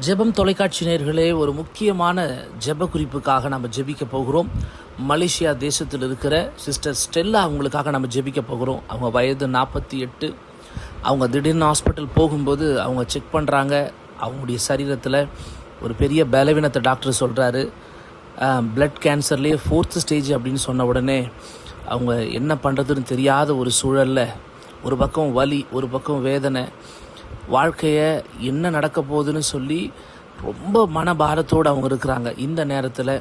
ஜெபம் தொலைக்காட்சி நேயர்களே, ஒரு முக்கியமான ஜெப குறிப்புக்காக நம்ம ஜெபிக்க போகிறோம். மலேசியா தேசத்தில் இருக்கிற சிஸ்டர் ஸ்டெல்லா அவங்களுக்காக நம்ம ஜெபிக்க போகிறோம். அவங்க வயது 48. அவங்க திடீர்னு ஹாஸ்பிட்டல் போகும்போது அவங்க செக் பண்ணுறாங்க. அவங்களுடைய சரீரத்தில் ஒரு பெரிய பலவீனத்தை டாக்டர் சொல்கிறாரு. பிளட் கேன்சர்லேயே 4th ஸ்டேஜ் அப்படின்னு சொன்ன உடனே அவங்க என்ன பண்ணுறதுன்னு தெரியாத ஒரு சூழலில், ஒரு பக்கம் வலி, ஒரு பக்கம் வேதனை, வாழ்க்கையை என்ன நடக்க போகுதுன்னு சொல்லி ரொம்ப மனபாரத்தோடு அவங்க இருக்கிறாங்க. இந்த நேரத்தில்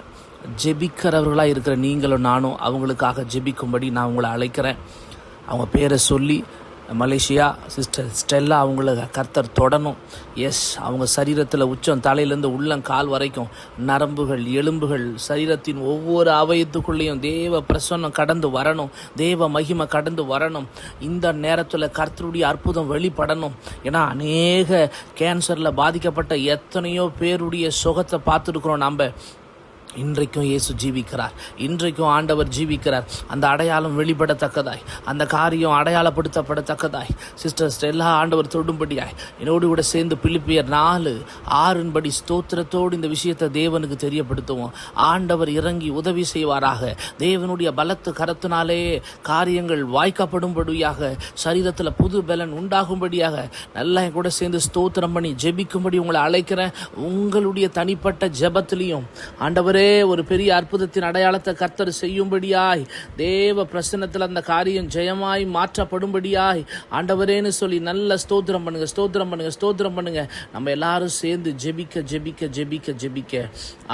ஜெபிக்கிறவர்களாக இருக்கிற நீங்களும் நானும் அவங்களுக்காக ஜெபிக்கும்படி நான் உங்களை அழைக்கிறேன். அவங்க பேரை சொல்லி, மலேசியா சிஸ்டர் ஸ்டெல்லா அவங்கள கர்த்தர் தொடணும். அவங்க சரீரத்தில் உச்சம் தலையிலேருந்து உள்ளங்கால் வரைக்கும் நரம்புகள், எலும்புகள், சரீரத்தின் ஒவ்வொரு அவயத்துக்குள்ளேயும் தேவ பிரசன்னம் கடந்து வரணும், தேவ மகிமை கடந்து வரணும். இந்த நேரத்தில் கர்த்தருடைய அற்புதம் வெளிப்படணும். ஏன்னா அநேக கேன்சரில் பாதிக்கப்பட்ட எத்தனையோ பேருடைய சுகத்தை பார்த்துருக்குறோம். நம்ம இன்றைக்கும் இயேசு ஜீவிக்கிறார். இன்றைக்கும் ஆண்டவர் ஜீவிக்கிறார். அந்த அடையாளம் வெளிப்படத்தக்கதாய், அந்த காரியம் அடையாளப்படுத்தப்படத்தக்கதாய் சிஸ்டர் ஸ்டெல்லா ஆண்டவர் தொடும்படியாய் என்னோடு கூட சேர்ந்து பிலிப்பியர் 4:6 ஸ்தோத்திரத்தோடு இந்த விஷயத்தை தேவனுக்கு தெரியப்படுத்துவோம். ஆண்டவர் இறங்கி உதவி செய்வாராக. தேவனுடைய பலத்து கரத்தினாலே காரியங்கள் வாய்க்கப்படும்படியாக, சரீரத்தில் புது பலன் உண்டாகும்படியாக நல்லா கூட சேர்ந்து ஸ்தோத்திரம் பண்ணி ஜெபிக்கும்படி உங்களை அழைக்கிறேன். உங்களுடைய தனிப்பட்ட ஜெபத்திலையும் ஆண்டவரே ஒரு பெரிய அற்புதத்தின் அடையாளத்தை கர்த்தர் செய்யும்படியாய், தேவ பிரசன்னத்தில் அந்த காரியம் ஜெயமாய் மாற்றப்படும்படியாய் ஆண்டவரேன்னு சொல்லி நல்ல ஸ்தோத்திரம் பண்ணுங்க, ஸ்தோத்திரம் பண்ணுங்க, ஸ்தோத்திரம் பண்ணுங்க. நம்ம எல்லாரும் சேர்ந்து ஜெபிக்க ஜெபிக்க ஜெபிக்க ஜெபிக்க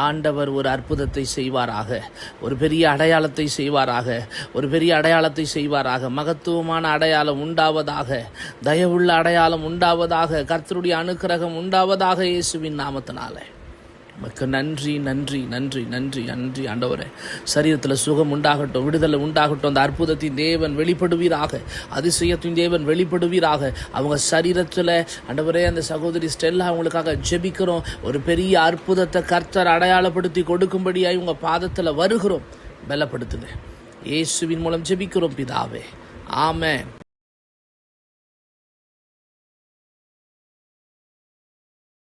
ஆண்டவர் ஒரு அற்புதத்தை செய்வாராக, ஒரு பெரிய அடையாளத்தை செய்வாராக, ஒரு பெரிய அடையாளத்தை செய்வாராக. மகத்துவமான அடையாளம் உண்டாவதாக, தயவுள்ள அடையாளம் உண்டாவதாக, கர்த்தருடைய அனுக்கிரகம் உண்டாவதாக இயேசுவின் நாமத்தினாலே. நமக்கு நன்றி நன்றி நன்றி நன்றி நன்றி ஆண்டவரே. சரீரத்தில் சுகம் உண்டாகட்டும், விடுதலை உண்டாகட்டும். அந்த அற்புதத்தின் தேவன் வெளிப்படுவீராக, அதிசயத்தின் தேவன் வெளிப்படுவீராக. அவங்க சரீரத்தில் ஆண்டவரே, அந்த சகோதரி ஸ்டெல்லா அவங்களுக்காக ஜெபிக்கிறோம். ஒரு பெரிய அற்புதத்தை கர்த்தர் அடையாளப்படுத்தி கொடுக்கும்படியாய் உங்கள் பாதத்தில் வருகிறோம். பலப்படுத்துங்க. இயேசுவின் மூலம் ஜெபிக்கிறோம் பிதாவே. ஆமென்.